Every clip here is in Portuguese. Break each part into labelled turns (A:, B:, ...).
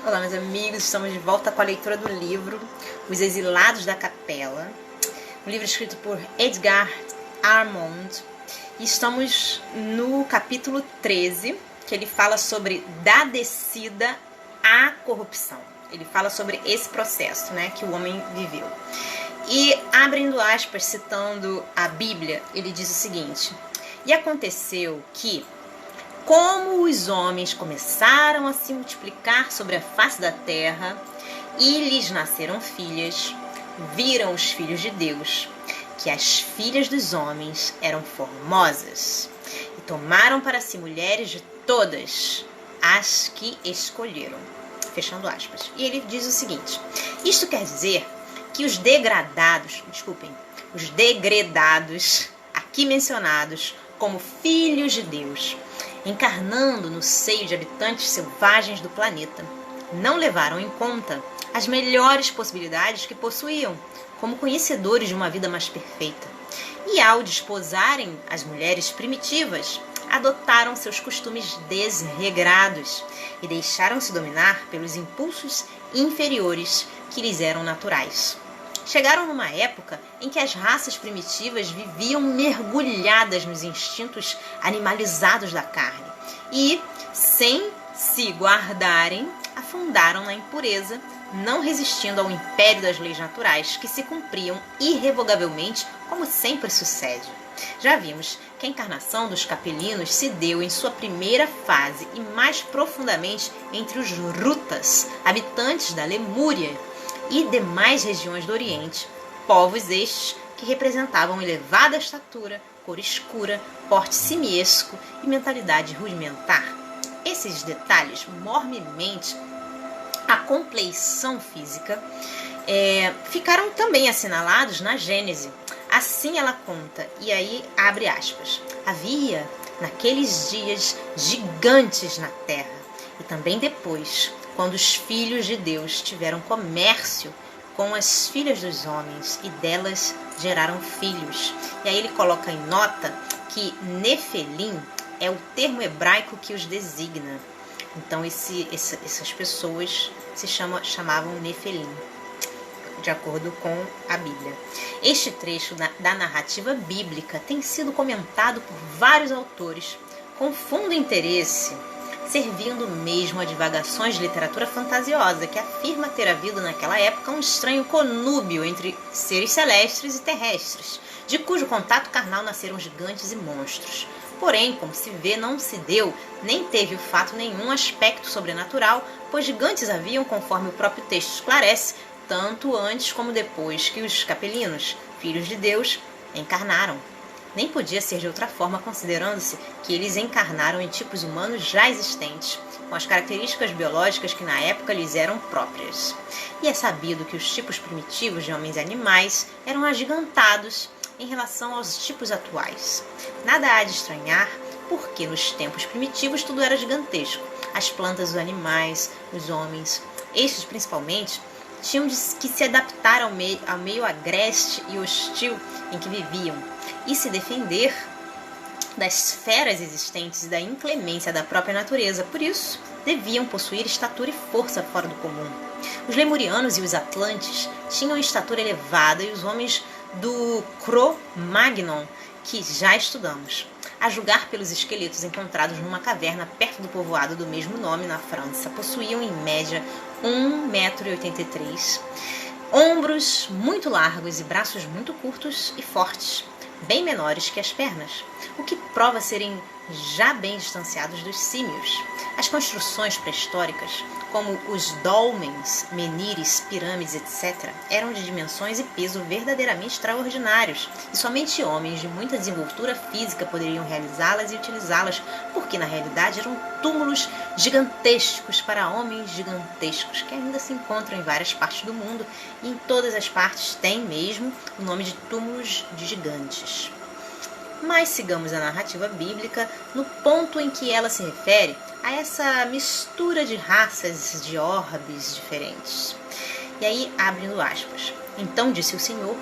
A: Olá, meus amigos, estamos de volta com a leitura do livro Os Exilados da Capela, um livro escrito por Edgar Armond, e estamos no capítulo 13, que ele fala sobre da descida à corrupção. Ele fala sobre esse processo, né, que o homem viveu. E, abrindo aspas, citando a Bíblia, ele diz o seguinte: e aconteceu que, como os homens começaram a se multiplicar sobre a face da terra e lhes nasceram filhas, viram os filhos de Deus que as filhas dos homens eram formosas e tomaram para si mulheres de todas as que escolheram. Fechando aspas. E ele diz o seguinte: isto quer dizer que os degredados aqui mencionados como filhos de Deus, encarnando no seio de habitantes selvagens do planeta, não levaram em conta as melhores possibilidades que possuíam, como conhecedores de uma vida mais perfeita. E ao desposarem as mulheres primitivas, adotaram seus costumes desregrados e deixaram-se dominar pelos impulsos inferiores que lhes eram naturais. Chegaram numa época em que as raças primitivas viviam mergulhadas nos instintos animalizados da carne e, sem se guardarem, afundaram na impureza, não resistindo ao império das leis naturais que se cumpriam irrevogavelmente, como sempre sucede. Já vimos que a encarnação dos capelinos se deu em sua primeira fase e mais profundamente entre os Rutas, habitantes da Lemúria e demais regiões do Oriente, povos estes que representavam elevada estatura, cor escura, porte simiesco e mentalidade rudimentar. Esses detalhes, mormemente a compleição física, ficaram também assinalados na Gênese. Assim ela conta, e aí abre aspas: havia naqueles dias gigantes na terra, e também depois, quando os filhos de Deus tiveram comércio com as filhas dos homens e delas geraram filhos. E aí ele coloca em nota que Nefelim é o termo hebraico que os designa. Então essas pessoas se chamavam Nefelim, de acordo com a Bíblia. Este trecho da narrativa bíblica tem sido comentado por vários autores com fundo interesse, servindo mesmo a divagações de literatura fantasiosa que afirma ter havido naquela época um estranho conúbio entre seres celestes e terrestres, de cujo contato carnal nasceram gigantes e monstros. Porém, como se vê, não se deu, nem teve o fato nenhum aspecto sobrenatural, pois gigantes haviam, conforme o próprio texto esclarece, tanto antes como depois que os capelinos, filhos de Deus, encarnaram. Nem podia ser de outra forma, considerando-se que eles encarnaram em tipos humanos já existentes, com as características biológicas que na época lhes eram próprias. E é sabido que os tipos primitivos de homens e animais eram agigantados em relação aos tipos atuais. Nada há de estranhar, porque nos tempos primitivos tudo era gigantesco. As plantas, os animais, os homens, estes principalmente, tinham que se adaptar ao meio agreste e hostil em que viviam e se defender das feras existentes e da inclemência da própria natureza. Por isso, deviam possuir estatura e força fora do comum. Os lemurianos e os atlantes tinham estatura elevada e os homens do Cro-Magnon, que já estudamos, a julgar pelos esqueletos encontrados numa caverna perto do povoado do mesmo nome na França, possuíam em média 1,83 m, ombros muito largos e braços muito curtos e fortes, bem menores que as pernas, o que prova serem já bem distanciados dos símios. As construções pré-históricas, como os dólmens, menires, pirâmides, etc., eram de dimensões e peso verdadeiramente extraordinários, e somente homens de muita desenvoltura física poderiam realizá-las e utilizá-las, porque na realidade eram túmulos gigantescos para homens gigantescos, que ainda se encontram em várias partes do mundo, e em todas as partes tem mesmo o nome de túmulos de gigantes. Mas sigamos a narrativa bíblica no ponto em que ela se refere a essa mistura de raças, de orbes diferentes. E aí, abrindo aspas: então disse o Senhor: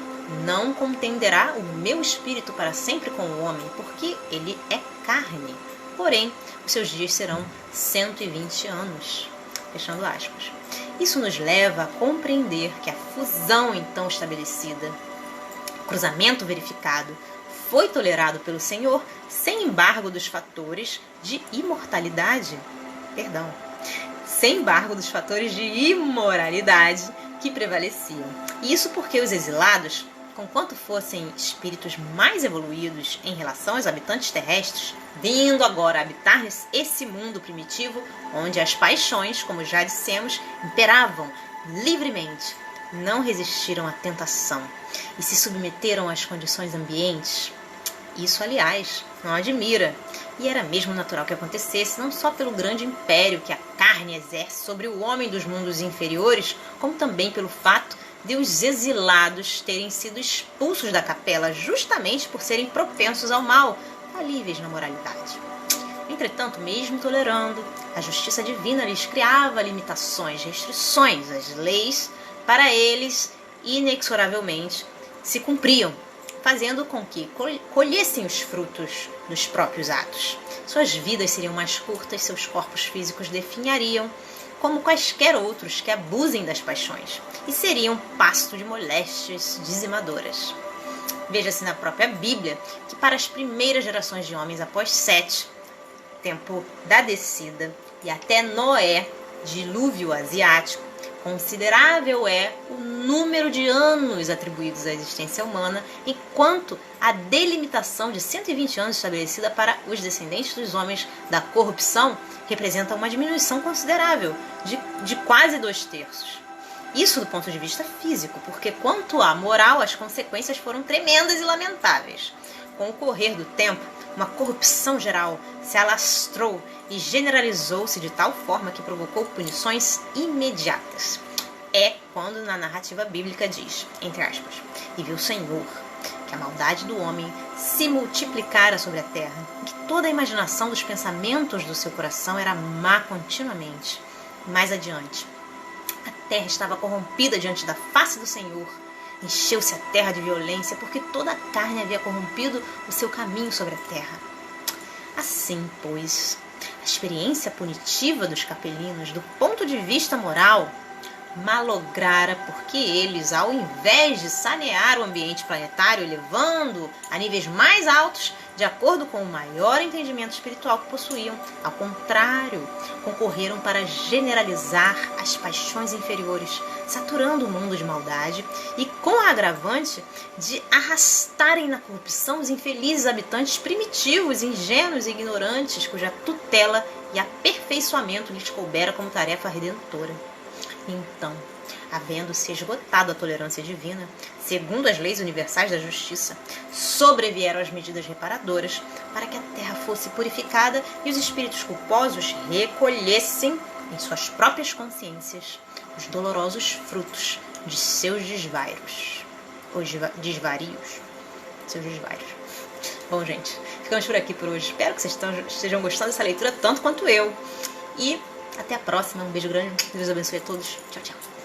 A: não contenderá o meu espírito para sempre com o homem, porque ele é carne. Porém, os seus dias serão 120 anos. Fechando aspas. Isso nos leva a compreender que a fusão então estabelecida, cruzamento verificado, foi tolerado pelo Senhor sem embargo dos fatores de imortalidade, sem embargo dos fatores de imoralidade que prevaleciam. E isso porque os exilados, conquanto fossem espíritos mais evoluídos em relação aos habitantes terrestres, vindo agora habitar esse mundo primitivo, onde as paixões, como já dissemos, imperavam livremente, não resistiram à tentação e se submeteram às condições ambientes. Isso, aliás, não admira, e era mesmo natural que acontecesse, não só pelo grande império que a carne exerce sobre o homem dos mundos inferiores, como também pelo fato de os exilados terem sido expulsos da capela justamente por serem propensos ao mal, falíveis na moralidade. Entretanto, mesmo tolerando, a justiça divina lhes criava limitações, restrições, as leis para eles inexoravelmente se cumpriam, fazendo com que colhessem os frutos dos próprios atos. Suas vidas seriam mais curtas, seus corpos físicos definhariam como quaisquer outros que abusem das paixões e seriam pasto de moléstias dizimadoras. Veja-se na própria Bíblia que para as primeiras gerações de homens após Sete, tempo da descida, e até Noé, dilúvio asiático, considerável é o número de anos atribuídos à existência humana, enquanto a delimitação de 120 anos estabelecida para os descendentes dos homens da corrupção representa uma diminuição considerável, de quase 2/3. Isso do ponto de vista físico, porque quanto à moral, as consequências foram tremendas e lamentáveis. Com o correr do tempo, uma corrupção geral se alastrou e generalizou-se de tal forma que provocou punições imediatas. É quando na narrativa bíblica diz, entre aspas, e viu o Senhor que a maldade do homem se multiplicara sobre a terra, e que toda a imaginação dos pensamentos do seu coração era má continuamente. Mais adiante, a terra estava corrompida diante da face do Senhor. Encheu-se a terra de violência, porque toda a carne havia corrompido o seu caminho sobre a terra. Assim, pois, a experiência punitiva dos capelinos, do ponto de vista moral, malograra porque eles, ao invés de sanear o ambiente planetário, elevando-o a níveis mais altos, de acordo com o maior entendimento espiritual que possuíam, ao contrário, concorreram para generalizar as paixões inferiores, saturando o mundo de maldade e com a agravante de arrastarem na corrupção os infelizes habitantes primitivos, ingênuos e ignorantes, cuja tutela e aperfeiçoamento lhes coubera como tarefa redentora. Então, havendo-se esgotado a tolerância divina, segundo as leis universais da justiça, sobrevieram as medidas reparadoras para que a terra fosse purificada e os espíritos culposos recolhessem em suas próprias consciências os dolorosos frutos de seus desvarios. Bom, gente, ficamos por aqui por hoje. Espero que vocês estejam gostando dessa leitura tanto quanto eu. E até a próxima. Um beijo grande. Deus abençoe a todos. Tchau, tchau.